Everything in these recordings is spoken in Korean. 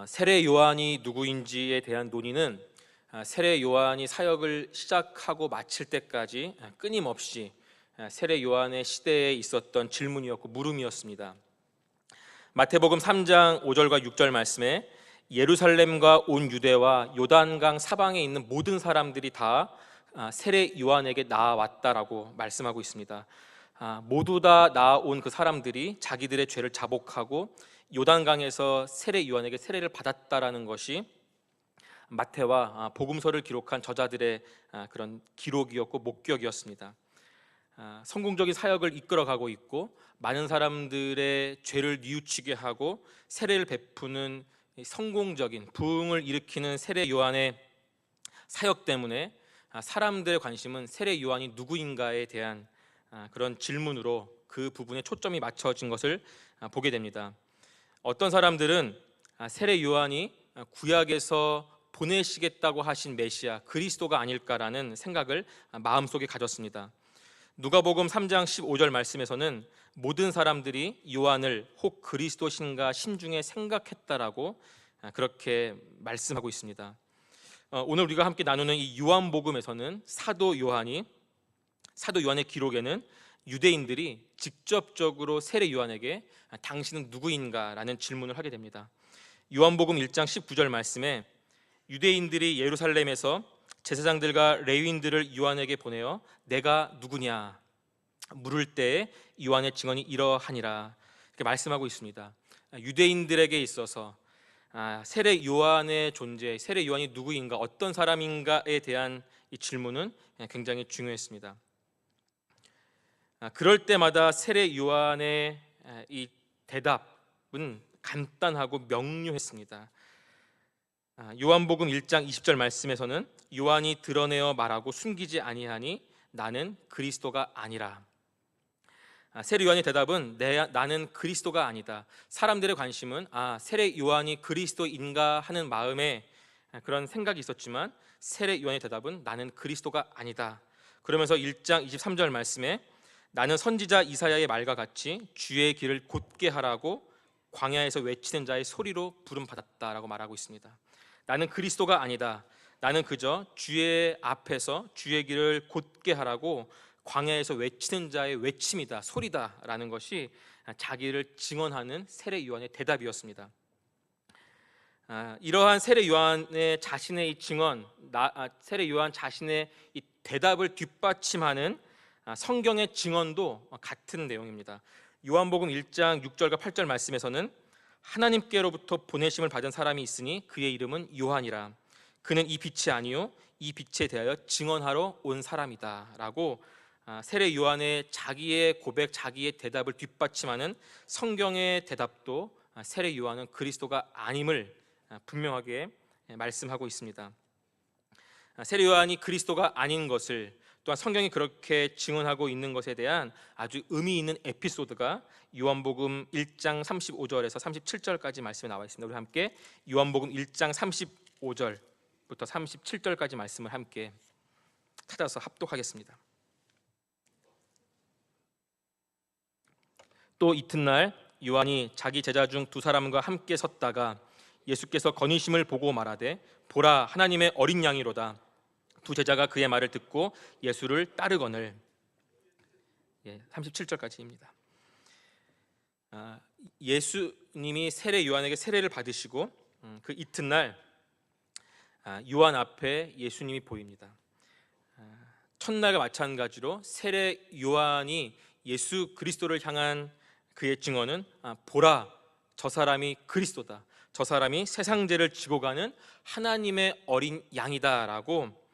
세례 요한이 누구인지에 대한 논의는 세례 요한이 사역을 시작하고 마칠 때까지 끊임없이 세례 요한의 시대에 있었던 질문이었고 물음이었습니다. 마태복음 3장 5절과 6절 말씀에 예루살렘과 온 유대와 요단강 사방에 있는 모든 사람들이 다 세례 요한에게 나아왔다라고 말씀하고 있습니다. 모두 다 나아온 그 사람들이 자기들의 죄를 자복하고 요단강에서 세례 요한에게 세례를 받았다라는 것이 마태와 복음서를 기록한 저자들의 그런 기록이었고 목격이었습니다. 성공적인 사역을 이끌어가고 있고 많은 사람들의 죄를 뉘우치게 하고 세례를 베푸는 성공적인 부흥을 일으키는 세례 요한의 사역 때문에 사람들의 관심은 세례 요한이 누구인가에 대한 그런 질문으로 그 부분에 초점이 맞춰진 것을 보게 됩니다. 어떤 사람들은 세례 요한이 구약에서 보내시겠다고 하신 메시아 그리스도가 아닐까라는 생각을 마음속에 가졌습니다. 누가복음 3장 15절 말씀에서는 모든 사람들이 요한을 혹 그리스도신가 심중에 생각했다라고 그렇게 말씀하고 있습니다. 오늘 우리가 함께 나누는 이 요한복음에서는 사도 요한의 기록에는 유대인들이 직접적으로 세례 요한에게 당신은 누구인가라는 질문을 하게 됩니다. 요한복음 1장 19절 말씀에 유대인들이 예루살렘에서 제사장들과 레위인들을 요한에게 보내어 내가 누구냐 물을 때에 요한의 증언이 이러하니라 이렇게 말씀하고 있습니다. 유대인들에게 있어서 세례 요한의 존재, 세례 요한이 누구인가, 어떤 사람인가에 대한 이 질문은 굉장히 중요했습니다. 그럴 때마다 세례 요한의 이 대답은 간단하고 명료했습니다. 요한복음 1장 20절 말씀에서는 요한이 드러내어 말하고 숨기지 아니하니 나는 그리스도가 아니라. 세례 요한의 대답은 나는 그리스도가 아니다. 사람들의 관심은 세례 요한이 그리스도인가 하는 마음에 그런 생각이 있었지만 세례 요한의 대답은 나는 그리스도가 아니다. 그러면서 1장 23절 말씀에 나는 선지자 이사야의 말과 같이 주의 길을 곧게 하라고 광야에서 외치는 자의 소리로 부름받았다라고 말하고 있습니다. 나는 그리스도가 아니다. 나는 그저 주의 앞에서 주의 길을 곧게 하라고 광야에서 외치는 자의 외침이다, 소리다라는 것이 자기를 증언하는 세례 요한의 대답이었습니다. 이러한 세례 요한의 자신의 이 증언, 세례 요한 자신의 이 대답을 뒷받침하는 성경의 증언도 같은 내용입니다. 요한복음 1장 6절과 8절 말씀에서는 하나님께로부터 보내심을 받은 사람이 있으니 그의 이름은 요한이라. 그는 이 빛이 아니요 이 빛에 대하여 증언하러 온 사람이다 라고 세례 요한의 자기의 고백, 자기의 대답을 뒷받침하는 성경의 대답도 세례 요한은 그리스도가 아님을 분명하게 말씀하고 있습니다. 세례 요한이 그리스도가 아닌 것을 또한 성경이 그렇게 증언하고 있는 것에 대한 아주 의미 있는 에피소드가 요한복음 1장 35절에서 37절까지 말씀에 나와 있습니다. 우리 함께 요한복음 1장 35절부터 37절까지 말씀을 함께 찾아서 합독하겠습니다. 또 이튿날 요한이 자기 제자 중 두 사람과 함께 섰다가 예수께서 거니심을 보고 말하되 보라 하나님의 어린 양이로다. 두 제자가 그의 말을 듣고 예수를 따르거늘. 37절까지입니다. 예수님이 세례 요한에게 세례를 받으시고 그 이튿날 요한 앞에 예수님이 보입니다. 첫날과 마찬가지로 세례 요한이 예수 그리스도를 향한 그의 증언은 보라 저 사람이 그리스도다. 저 사람이 세상 죄를 지고 가는 하나님의 어린 양이다라고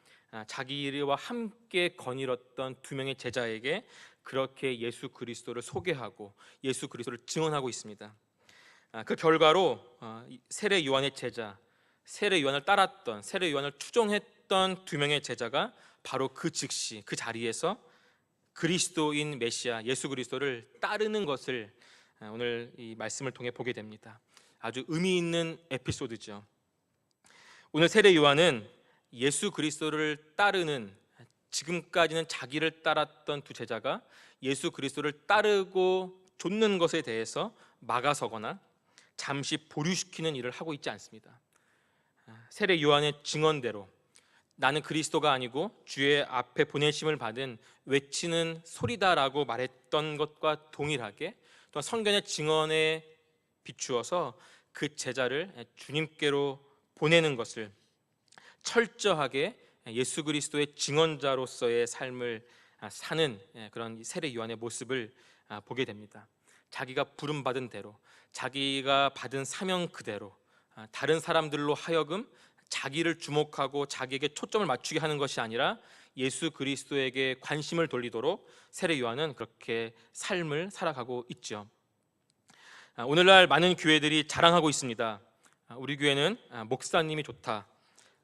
자기와 함께 거닐었던 두 명의 제자에게 그렇게 예수 그리스도를 소개하고 예수 그리스도를 증언하고 있습니다. 그 결과로 세례 요한의 제자, 세례 요한을 따랐던, 세례 요한을 추종했던 두 명의 제자가 바로 그 즉시 그 자리에서 그리스도인 메시아 예수 그리스도를 따르는 것을 오늘 이 말씀을 통해 보게 됩니다. 아주 의미 있는 에피소드죠. 오늘 세례 요한은 예수 그리스도를 따르는, 지금까지는 자기를 따랐던 두 제자가 예수 그리스도를 따르고 좇는 것에 대해서 막아서거나 잠시 보류시키는 일을 하고 있지 않습니다. 세례 요한의 증언대로 나는 그리스도가 아니고 주의 앞에 보내심을 받은 외치는 소리다라고 말했던 것과 동일하게 또한 성경의 증언에 비추어서 그 제자를 주님께로 보내는 것을 철저하게 예수 그리스도의 증언자로서의 삶을 사는 그런 세례 요한의 모습을 보게 됩니다. 자기가 부름받은 대로, 자기가 받은 사명 그대로 다른 사람들로 하여금 자기를 주목하고 자기에게 초점을 맞추게 하는 것이 아니라 예수 그리스도에게 관심을 돌리도록 세례 요한은 그렇게 삶을 살아가고 있죠. 오늘날 많은 교회들이 자랑하고 있습니다. 우리 교회는 목사님이 좋다,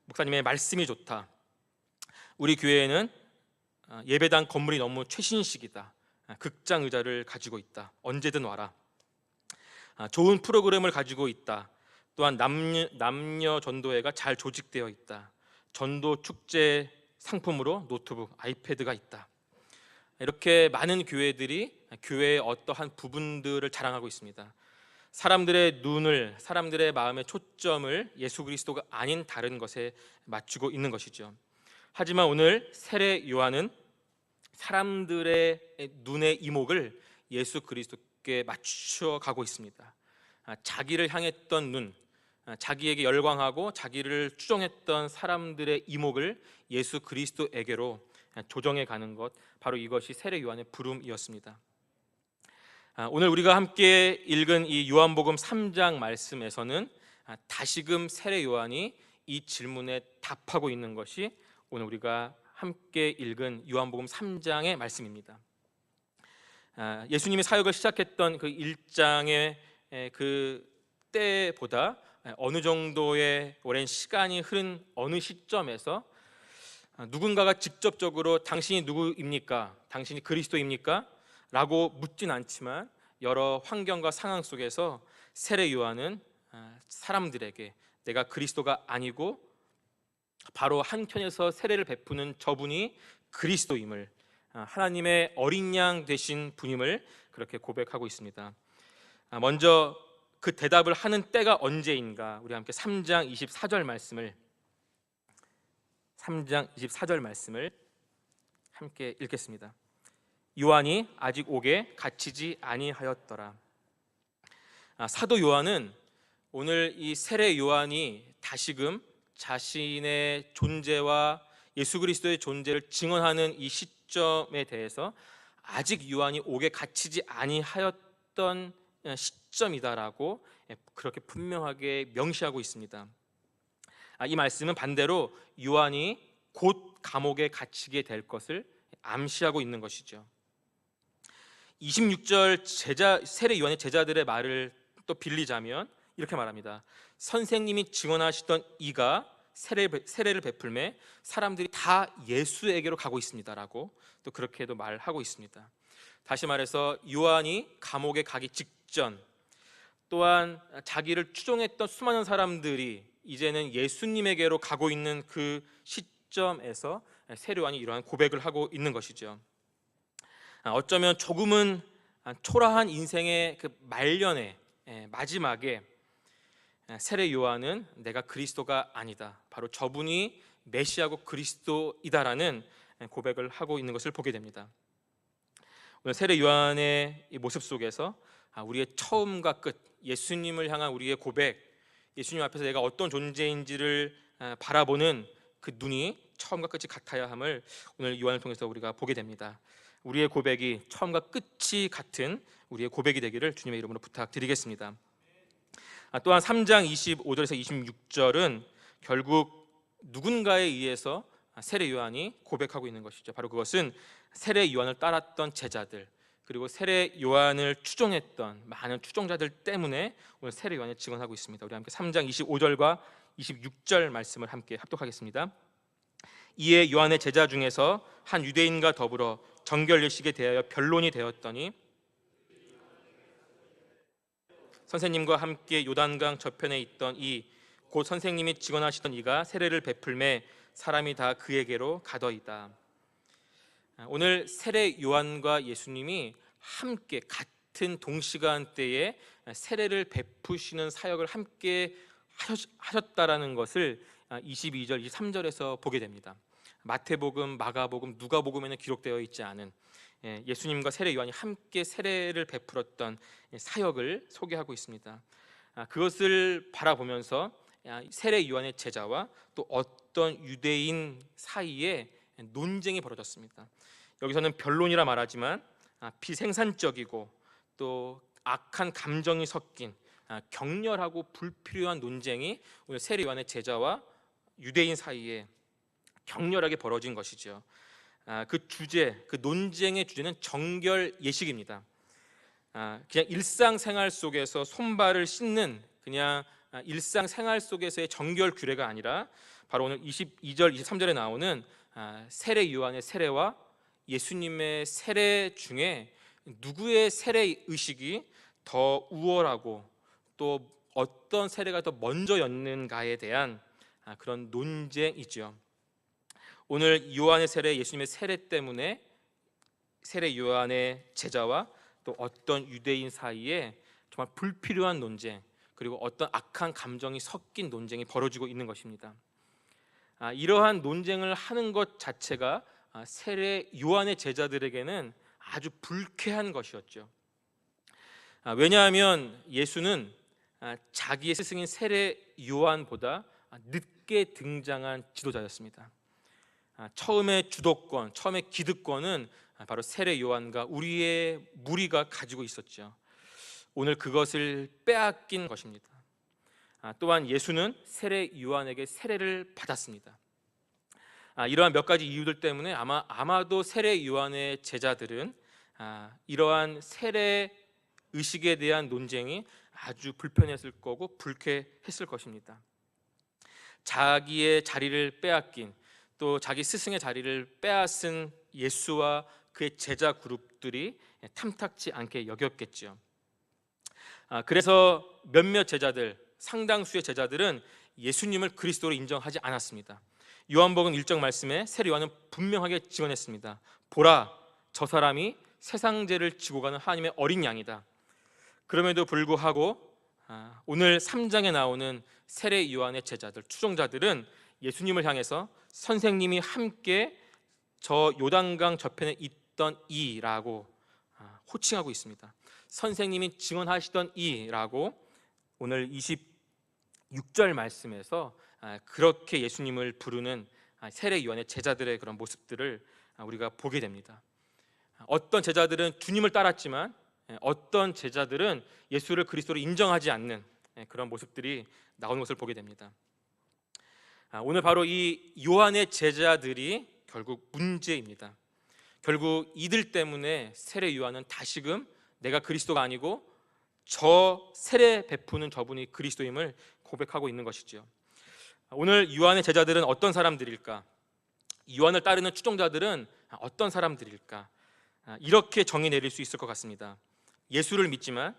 목사님의 말씀이 좋다, 우리 교회에는 예배당 건물이 너무 최신식이다, 극장 의자를 가지고 있다, 언제든 와라, 좋은 프로그램을 가지고 있다, 또한 남녀 전도회가 잘 조직되어 있다, 전도 축제 상품으로 노트북, 아이패드가 있다. 이렇게 많은 교회들이 교회의 어떠한 부분들을 자랑하고 있습니다. 사람들의 눈을, 사람들의 마음의 초점을 예수 그리스도가 아닌 다른 것에 맞추고 있는 것이죠. 하지만 오늘 세례 요한은 사람들의 눈의 이목을 예수 그리스도께 맞추어 가고 있습니다. 자기를 향했던 눈, 자기에게 열광하고 자기를 추종했던 사람들의 이목을 예수 그리스도에게로 조정해 가는 것, 바로 이것이 세례 요한의 부름이었습니다. 오늘 우리가 함께 읽은 이 요한복음 3장 말씀에서는 다시금 세례 요한이 이 질문에 답하고 있는 것이 오늘 우리가 함께 읽은 요한복음 3장의 말씀입니다. 예수님이 사역을 시작했던 그 1장의 그 때보다 어느 정도의 오랜 시간이 흐른 어느 시점에서 누군가가 직접적으로 당신이 누구입니까? 당신이 그리스도입니까? 라고 묻진 않지만 여러 환경과 상황 속에서 세례 요한은 사람들에게 내가 그리스도가 아니고 바로 한켠에서 세례를 베푸는 저분이 그리스도임을, 하나님의 어린 양 되신 분임을 그렇게 고백하고 있습니다. 먼저 그 대답을 하는 때가 언제인가, 우리 함께 3장 24절 말씀을 함께 읽겠습니다. 요한이 아직 옥에 갇히지 아니하였더라. 사도 요한은 오늘 이 세례 요한이 다시금 자신의 존재와 예수 그리스도의 존재를 증언하는 이 시점에 대해서 아직 요한이 옥에 갇히지 아니하였던 시점이다라고 그렇게 분명하게 명시하고 있습니다. 이 말씀은 반대로 요한이 곧 감옥에 갇히게 될 것을 암시하고 있는 것이죠. 26절 세례 요한의 제자들의 말을 또 빌리자면 이렇게 말합니다. 선생님이 증언하시던 이가 세례를 베풀매 사람들이 다 예수에게로 가고 있습니다라고 또 그렇게도 말하고 있습니다. 다시 말해서 요한이 감옥에 가기 직전, 또한 자기를 추종했던 수많은 사람들이 이제는 예수님에게로 가고 있는 그 시점에서 세례 요한이 이러한 고백을 하고 있는 것이죠. 어쩌면 조금은 초라한 인생의 그 말년에 마지막에 세례 요한은 내가 그리스도가 아니다, 바로 저분이 메시아고 그리스도이다라는 고백을 하고 있는 것을 보게 됩니다. 오늘 세례 요한의 이 모습 속에서 우리의 처음과 끝, 예수님을 향한 우리의 고백, 예수님 앞에서 내가 어떤 존재인지를 바라보는 그 눈이 처음과 끝이 같아야 함을 오늘 요한을 통해서 우리가 보게 됩니다. 우리의 고백이 처음과 끝이 같은 우리의 고백이 되기를 주님의 이름으로 부탁드리겠습니다. 또한 3장 25절에서 26절은 결국 누군가에 의해서 세례 요한이 고백하고 있는 것이죠. 바로 그것은 세례 요한을 따랐던 제자들, 그리고 세례 요한을 추종했던 많은 추종자들 때문에 오늘 세례 요한을 증언하고 있습니다. 우리 함께 3장 25절과 26절 말씀을 함께 합독하겠습니다. 이에 요한의 제자 중에서 한 유대인과 더불어 정결례식에 대하여 변론이 되었더니 선생님과 함께 요단강 저편에 있던 곧 선생님이 증언하시던 이가 세례를 베풀매 사람이 다 그에게로 가더이다. 오늘 세례 요한과 예수님이 함께 같은 동시간대에 세례를 베푸시는 사역을 함께 하셨다라는 것을 22절, 23절에서 보게 됩니다. 마태복음, 마가복음, 누가복음에는 기록되어 있지 않은 예수님과 세례 요한이 함께 세례를 베풀었던 사역을 소개하고 있습니다. 그것을 바라보면서 세례 요한의 제자와 또 어떤 유대인 사이에 논쟁이 벌어졌습니다. 여기서는 변론이라 말하지만 비생산적이고 또 악한 감정이 섞인 격렬하고 불필요한 논쟁이 오늘 세례 요한의 제자와 유대인 사이에 격렬하게 벌어진 것이죠. 그 논쟁의 주제는 정결 예식입니다. 그냥 일상생활 속에서 손발을 씻는 그냥 일상생활 속에서의 정결 규례가 아니라 바로 오늘 22절, 23절에 나오는 세례 요한의 세례와 예수님의 세례 중에 누구의 세례 의식이 더 우월하고 또 어떤 세례가 더 먼저였는가에 대한 그런 논쟁이죠. 오늘 요한의 세례, 예수님의 세례 때문에 세례 요한의 제자와 또 어떤 유대인 사이에 정말 불필요한 논쟁, 그리고 어떤 악한 감정이 섞인 논쟁이 벌어지고 있는 것입니다. 이러한 논쟁을 하는 것 자체가 세례 요한의 제자들에게는 아주 불쾌한 것이었죠. 왜냐하면 예수는 자기의 스승인 세례 요한보다 늦게 등장한 지도자였습니다. 처음에 주도권, 처음에 기득권은 바로 세례 요한과 우리의 무리가 가지고 있었죠. 오늘 그것을 빼앗긴 것입니다. 또한 예수는 세례 요한에게 세례를 받았습니다. 이러한 몇 가지 이유들 때문에 아마도 세례 요한의 제자들은 이러한 세례 의식에 대한 논쟁이 아주 불편했을 거고 불쾌했을 것입니다. 자기의 자리를 빼앗긴, 또 자기 스승의 자리를 빼앗은 예수와 그의 제자 그룹들이 탐탁지 않게 여겼겠죠. 그래서 몇몇 제자들, 상당수의 제자들은 예수님을 그리스도로 인정하지 않았습니다. 요한복음 1장 말씀에 세례 요한은 분명하게 증언했습니다. 보라, 저 사람이 세상 죄를 지고 가는 하나님의 어린 양이다. 그럼에도 불구하고 오늘 3장에 나오는 세례 요한의 제자들, 추종자들은 예수님을 향해서 선생님이 함께 저 요단강 저편에 있던 이라고 호칭하고 있습니다. 선생님이 증언하시던 이라고 오늘 26절 말씀에서 그렇게 예수님을 부르는 세례 요한의 제자들의 그런 모습들을 우리가 보게 됩니다. 어떤 제자들은 주님을 따랐지만 어떤 제자들은 예수를 그리스도로 인정하지 않는 그런 모습들이 나오는 것을 보게 됩니다. 오늘 바로 이 요한의 제자들이 결국 문제입니다. 결국 이들 때문에 세례 요한은 다시금 내가 그리스도가 아니고 저 세례 베푸는 저분이 그리스도임을 고백하고 있는 것이죠. 오늘 요한의 제자들은 어떤 사람들일까? 요한을 따르는 추종자들은 어떤 사람들일까? 이렇게 정의 내릴 수 있을 것 같습니다. 예수를 믿지만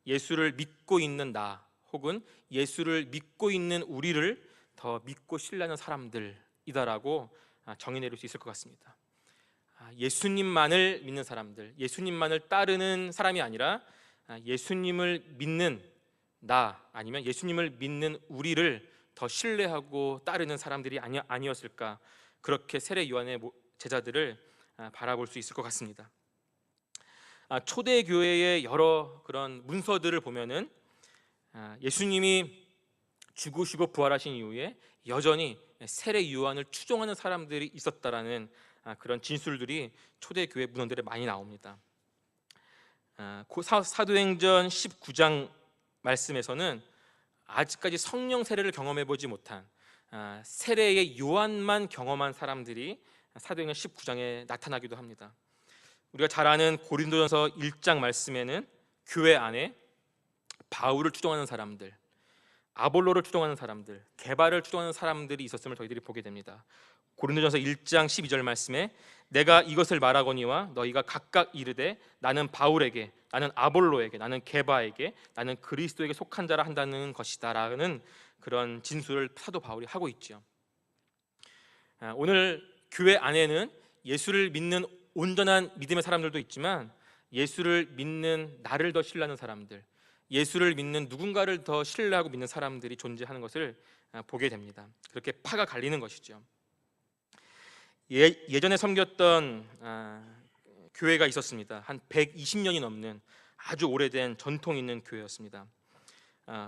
예수를 믿고 있는 나, 혹은 예수를 믿고 있는 우리를 더 믿고 신뢰하는 사람들이다라고 정의 내릴 수 있을 것 같습니다. 예수님만을 믿는 사람들, 예수님만을 따르는 사람이 아니라 예수님을 믿는 나, 아니면 예수님을 믿는 우리를 더 신뢰하고 따르는 사람들이 아니었을까, 그렇게 세례 요한의 제자들을 바라볼 수 있을 것 같습니다. 초대 교회의 여러 그런 문서들을 보면은 예수님이 죽으시고 부활하신 이후에 여전히 세례 요한을 추종하는 사람들이 있었다라는 그런 진술들이 초대 교회 문헌들에 많이 나옵니다. 사도행전 19장 말씀에서는 아직까지 성령 세례를 경험해 보지 못한 세례의 요한만 경험한 사람들이 사도행전 19장에 나타나기도 합니다. 우리가 잘 아는 고린도전서 1장 말씀에는 교회 안에 바울을 추종하는 사람들, 아볼로를 추종하는 사람들, 게바를 추종하는 사람들이 있었음을 저희들이 보게 됩니다. 고린도전서 1장 12절 말씀에 내가 이것을 말하거니와 너희가 각각 이르되 나는 바울에게, 나는 아볼로에게, 나는 게바에게, 나는 그리스도에게 속한 자라 한다는 것이다라는 그런 진술을 사도 바울이 하고 있죠. 오늘 교회 안에는 예수를 믿는 온전한 믿음의 사람들도 있지만 예수를 믿는 나를 더 신뢰하는 사람들, 예수를 믿는 누군가를 더 신뢰하고 믿는 사람들이 존재하는 것을 보게 됩니다. 그렇게 파가 갈리는 것이죠. 예전에 섬겼던 교회가 있었습니다. 한 120년이 넘는 아주 오래된 전통 있는 교회였습니다.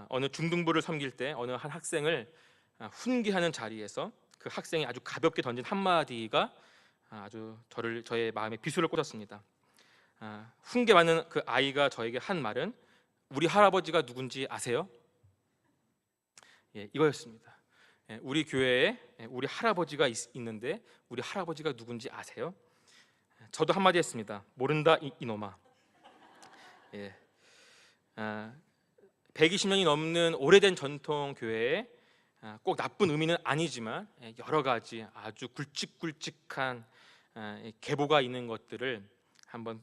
어느 중등부를 섬길 때 어느 한 학생을 훈계하는 자리에서 그 학생이 아주 가볍게 던진 한마디가 아주 저의 마음에 비수를 꽂았습니다. 훈계받는 그 아이가 저에게 한 말은 우리 할아버지가 누군지 아세요? 이거였습니다. 우리 교회에 우리 할아버지가 있는데 우리 할아버지가 누군지 아세요? 저도 한마디 했습니다. 모른다 이놈아. 120년이 넘는 오래된 전통 교회에 꼭 나쁜 의미는 아니지만 여러 가지 아주 굵직굵직한 계보가 있는 것들을 한번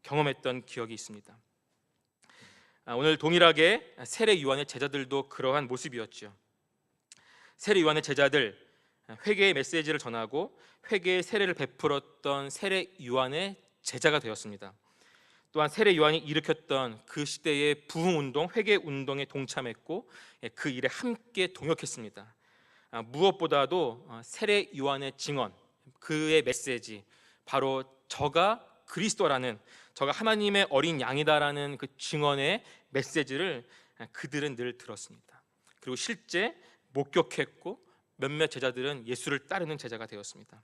경험했던 기억이 있습니다. 오늘 동일하게 세례 요한의 제자들도 그러한 모습이었죠. 세례 요한의 제자들, 회개의 메시지를 전하고 회개의 세례를 베풀었던 세례 요한의 제자가 되었습니다. 또한 세례 요한이 일으켰던 그 시대의 부흥운동, 회개운동에 동참했고 그 일에 함께 동역했습니다. 무엇보다도 세례 요한의 증언, 그의 메시지, 바로 저가 그리스도라는, 저가 하나님의 어린 양이다라는 그 증언의 메시지를 그들은 늘 들었습니다. 그리고 실제 목격했고 몇몇 제자들은 예수를 따르는 제자가 되었습니다.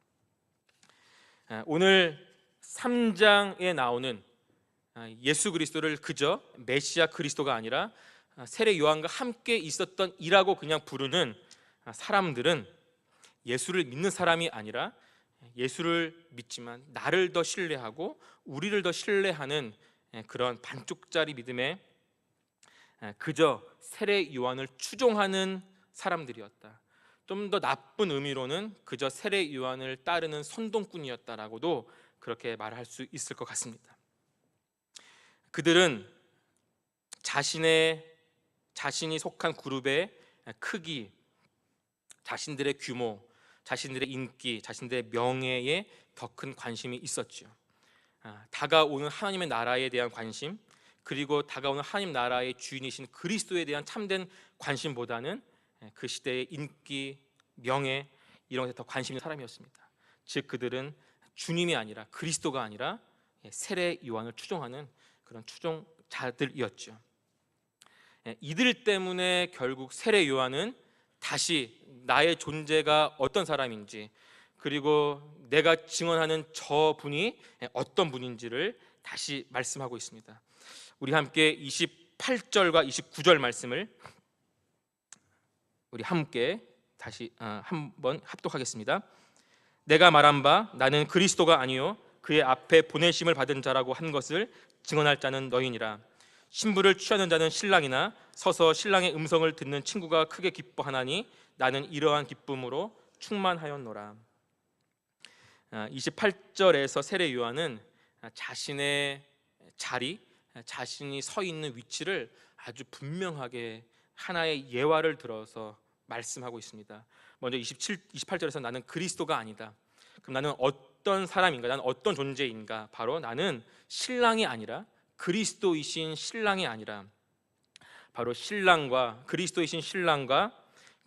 오늘 3장에 나오는 예수 그리스도를 그저 메시아 그리스도가 아니라 세례 요한과 함께 있었던 이라고 그냥 부르는 사람들은 예수를 믿는 사람이 아니라 예수를 믿지만 나를 더 신뢰하고 우리를 더 신뢰하는 그런 반쪽짜리 믿음에 그저 세례 요한을 추종하는 사람들이었다. 좀 더 나쁜 의미로는 그저 세례 요한을 따르는 선동꾼이었다라고도 그렇게 말할 수 있을 것 같습니다. 그들은 자신이 속한 그룹의 크기, 자신들의 규모, 자신들의 인기, 자신들의 명예에 더 큰 관심이 있었죠. 다가오는 하나님의 나라에 대한 관심, 그리고 다가오는 하나님 나라의 주인이신 그리스도에 대한 참된 관심보다는 그 시대의 인기, 명예 이런 것에 더 관심이 있는 사람이었습니다. 즉 그들은 주님이 아니라 그리스도가 아니라 세례 요한을 추종하는 그런 추종자들이었죠. 이들 때문에 결국 세례 요한은 다시 나의 존재가 어떤 사람인지, 그리고 내가 증언하는 저 분이 어떤 분인지를 다시 말씀하고 있습니다. 우리 함께 28절과 29절 말씀을 우리 함께 다시 한번 합독하겠습니다. 내가 말한 바 나는 그리스도가 아니요 그의 앞에 보내심을 받은 자라고 한 것을 증언할 자는 너희니라. 신부를 취하는 자는 신랑이나 서서 신랑의 음성을 듣는 친구가 크게 기뻐하나니 나는 이러한 기쁨으로 충만하였노라. 28절에서 세례 요한은 자신의 자리, 자신이 서 있는 위치를 아주 분명하게 하나의 예화를 들어서 말씀하고 있습니다. 먼저 28절에서 나는 그리스도가 아니다. 그럼 나는 어떤 사람인가? 나는 어떤 존재인가? 바로 나는 신랑이 아니라 그리스도이신 신랑이 아니라 바로 신랑과 그리스도이신 신랑과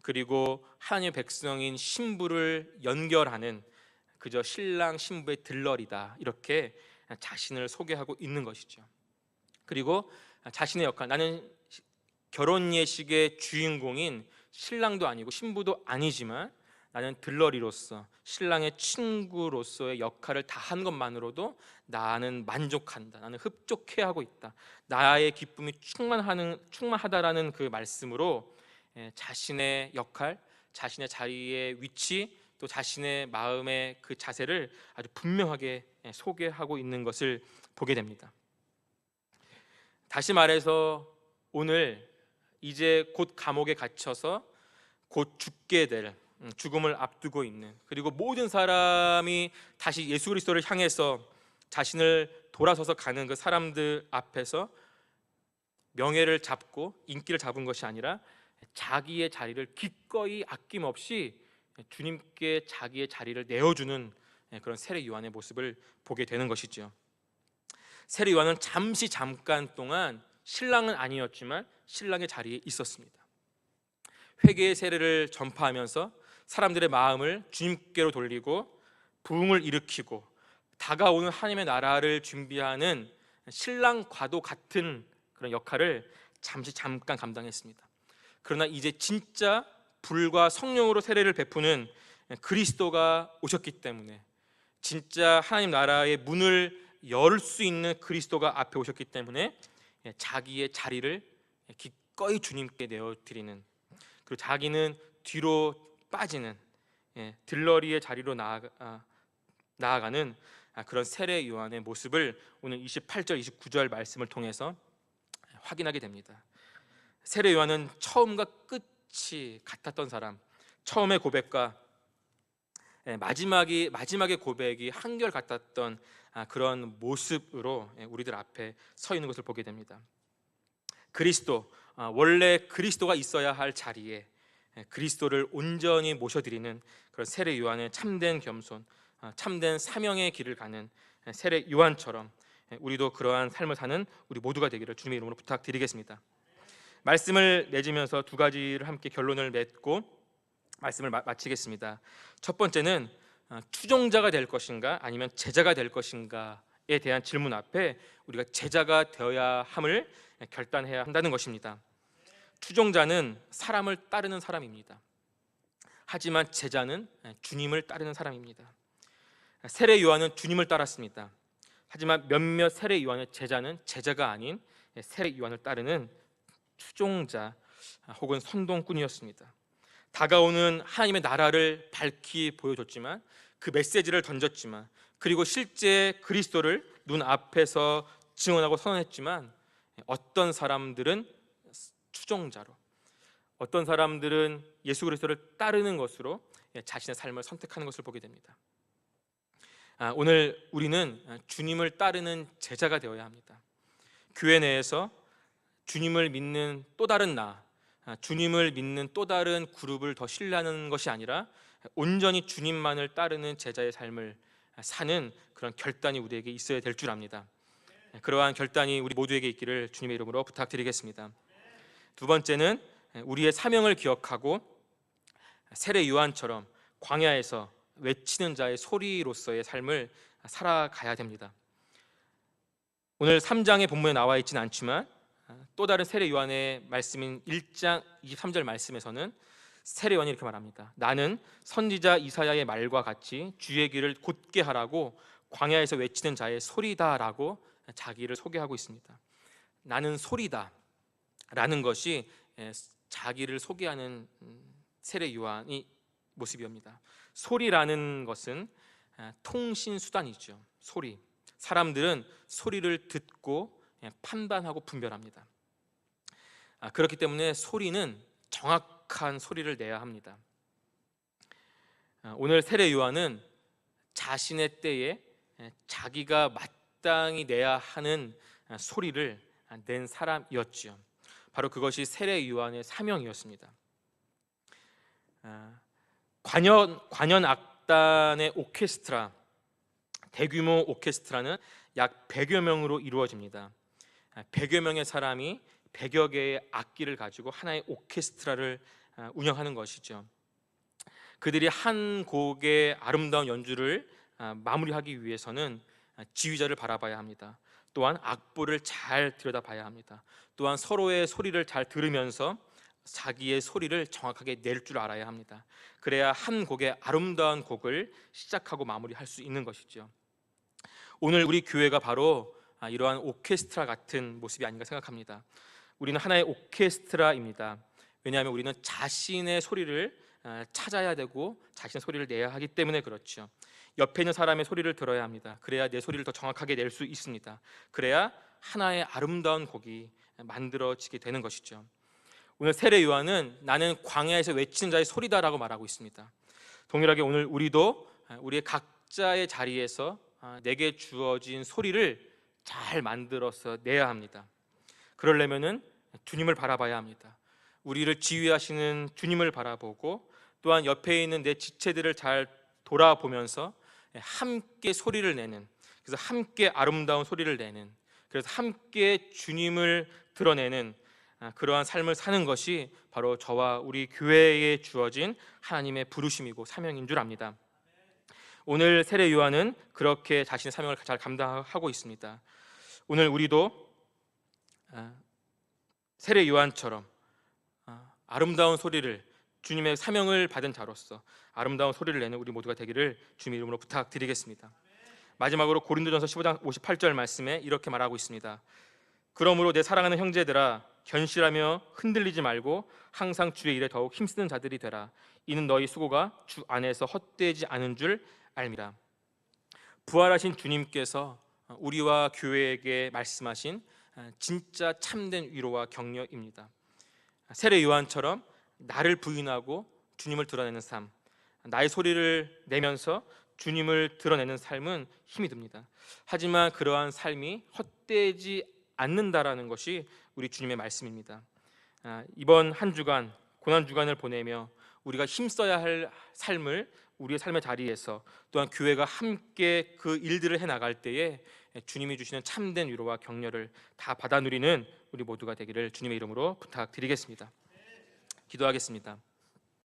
그리고 하나님의 백성인 신부를 연결하는 그저 신랑 신부의 들러리다, 이렇게 자신을 소개하고 있는 것이죠. 그리고 자신의 역할, 나는 결혼 예식의 주인공인 신랑도 아니고 신부도 아니지만 나는 들러리로서 신랑의 친구로서의 역할을 다한 것만으로도 나는 만족한다, 나는 흡족해하고 있다, 나의 기쁨이 충만하다라는 그 말씀으로 자신의 역할, 자신의 자리의 위치, 또 자신의 마음의 그 자세를 아주 분명하게 소개하고 있는 것을 보게 됩니다. 다시 말해서 오늘 이제 곧 감옥에 갇혀서 곧 죽게 될, 죽음을 앞두고 있는, 그리고 모든 사람이 다시 예수 그리스도를 향해서 자신을 돌아서서 가는 그 사람들 앞에서 명예를 잡고 인기를 잡은 것이 아니라 자기의 자리를 기꺼이 아낌없이 주님께 자기의 자리를 내어주는 그런 세례 요한의 모습을 보게 되는 것이죠. 세례 요한은 잠깐 동안 신랑은 아니었지만 신랑의 자리에 있었습니다. 회개의 세례를 전파하면서 사람들의 마음을 주님께로 돌리고 부흥을 일으키고 다가오는 하나님의 나라를 준비하는 신랑과도 같은 그런 역할을 잠깐 감당했습니다. 그러나 이제 진짜 불과 성령으로 세례를 베푸는 그리스도가 오셨기 때문에, 진짜 하나님 나라의 문을 열 수 있는 그리스도가 앞에 오셨기 때문에 자기의 자리를 기꺼이 주님께 내어드리는, 그리고 자기는 뒤로 빠지는 들러리의 자리로 나아가는 그런 세례 요한의 모습을 오늘 28절 29절 말씀을 통해서 확인하게 됩니다. 세례 요한은 처음과 끝이 같았던 사람, 처음의 고백과 마지막의 고백이 한결 같았던 그런 모습으로 우리들 앞에 서 있는 것을 보게 됩니다. 그리스도, 원래 그리스도가 있어야 할 자리에 그리스도를 온전히 모셔드리는 그런 세례 요한의 참된 겸손, 참된 사명의 길을 가는 세례 요한처럼 우리도 그러한 삶을 사는 우리 모두가 되기를 주님의 이름으로 부탁드리겠습니다. 말씀을 맺으면서 두 가지를 함께 결론을 맺고 말씀을 마치겠습니다. 첫 번째는 추종자가 될 것인가 아니면 제자가 될 것인가에 대한 질문 앞에 우리가 제자가 되어야 함을 결단해야 한다는 것입니다. 추종자는 사람을 따르는 사람입니다. 하지만 제자는 주님을 따르는 사람입니다. 세례 요한은 주님을 따랐습니다. 하지만 몇몇 세례 요한의 제자는 제자가 아닌 세례 요한을 따르는 추종자 혹은 선동꾼이었습니다. 다가오는 하나님의 나라를 밝히 보여줬지만, 그 메시지를 던졌지만, 그리고 실제 그리스도를 눈앞에서 증언하고 선언했지만, 어떤 사람들은 추종자로, 어떤 사람들은 예수 그리스도를 따르는 것으로 자신의 삶을 선택하는 것을 보게 됩니다. 오늘 우리는 주님을 따르는 제자가 되어야 합니다. 교회 내에서 주님을 믿는 또 다른 주님을 믿는 또 다른 그룹을 더 신뢰하는 것이 아니라 온전히 주님만을 따르는 제자의 삶을 사는 그런 결단이 우리에게 있어야 될 줄 압니다. 그러한 결단이 우리 모두에게 있기를 주님의 이름으로 부탁드리겠습니다. 두 번째는 우리의 사명을 기억하고 세례 요한처럼 광야에서 외치는 자의 소리로서의 삶을 살아가야 됩니다. 오늘 3장의 본문에 나와 있지는 않지만 또 다른 세례 요한의 말씀인 1장 23절 말씀에서는 세례 요한이 이렇게 말합니다. 나는 선지자 이사야의 말과 같이 주의 길을 곧게 하라고 광야에서 외치는 자의 소리다라고 자기를 소개하고 있습니다. 나는 소리다 라는 것이 자기를 소개하는 세례 요한의 모습이옵니다. 소리라는 것은 통신수단이죠. 소리. 사람들은 소리를 듣고 판단하고 분별합니다. 그렇기 때문에 소리는 정확한 소리를 내야 합니다. 오늘 세례 요한은 자신의 때에 자기가 마땅히 내야 하는 소리를 낸 사람이었지요. 바로 그것이 세례 요한의 사명이었습니다. 관현 악단의 오케스트라, 대규모 오케스트라는 약 100여 명으로 이루어집니다. 100여 명의 사람이 100여 개의 악기를 가지고 하나의 오케스트라를 운영하는 것이죠. 그들이 한 곡의 아름다운 연주를 마무리하기 위해서는 지휘자를 바라봐야 합니다. 또한 악보를 잘 들여다봐야 합니다. 또한 서로의 소리를 잘 들으면서 자기의 소리를 정확하게 낼 줄 알아야 합니다. 그래야 한 곡의 아름다운 곡을 시작하고 마무리할 수 있는 것이죠. 오늘 우리 교회가 바로 이러한 오케스트라 같은 모습이 아닌가 생각합니다. 우리는 하나의 오케스트라입니다. 왜냐하면 우리는 자신의 소리를 찾아야 되고 자신의 소리를 내야 하기 때문에 그렇죠. 옆에 있는 사람의 소리를 들어야 합니다. 그래야 내 소리를 더 정확하게 낼 수 있습니다. 그래야 하나의 아름다운 곡이 만들어지게 되는 것이죠. 오늘 세례 요한은 나는 광야에서 외치는 자의 소리다라고 말하고 있습니다. 동일하게 오늘 우리도 우리의 각자의 자리에서 내게 주어진 소리를 잘 만들어서 내야 합니다. 그러려면은 주님을 바라봐야 합니다. 우리를 지휘하시는 주님을 바라보고 또한 옆에 있는 내 지체들을 잘 돌아보면서 함께 소리를 내는, 그래서 함께 아름다운 소리를 내는 그래서 함께 주님을 드러내는 그러한 삶을 사는 것이 바로 저와 우리 교회에 주어진 하나님의 부르심이고 사명인 줄 압니다. 오늘 세례 요한은 그렇게 자신의 사명을 잘 감당하고 있습니다. 오늘 우리도 세례 요한처럼 아름다운 소리를, 주님의 사명을 받은 자로서 아름다운 소리를 내는 우리 모두가 되기를 주님의 이름으로 부탁드리겠습니다. 마지막으로 고린도전서 15장 58절 말씀에 이렇게 말하고 있습니다. 그러므로 내 사랑하는 형제들아, 견실하며 흔들리지 말고 항상 주의 일에 더욱 힘쓰는 자들이 되라. 이는 너희 수고가 주 안에서 헛되지 않은 줄 알미라. 부활하신 주님께서 우리와 교회에게 말씀하신 진짜 참된 위로와 격려입니다. 세례 요한처럼 나를 부인하고 주님을 드러내는 삶, 나의 소리를 내면서 주님을 드러내는 삶은 힘이 듭니다. 하지만 그러한 삶이 헛되지 않는다라는 것이 우리 주님의 말씀입니다. 이번 한 주간 고난 주간을 보내며 우리가 힘써야 할 삶을 우리의 삶의 자리에서 또한 교회가 함께 그 일들을 해나갈 때에 주님이 주시는 참된 위로와 격려를 다 받아 누리는 우리 모두가 되기를 주님의 이름으로 부탁드리겠습니다. 기도하겠습니다.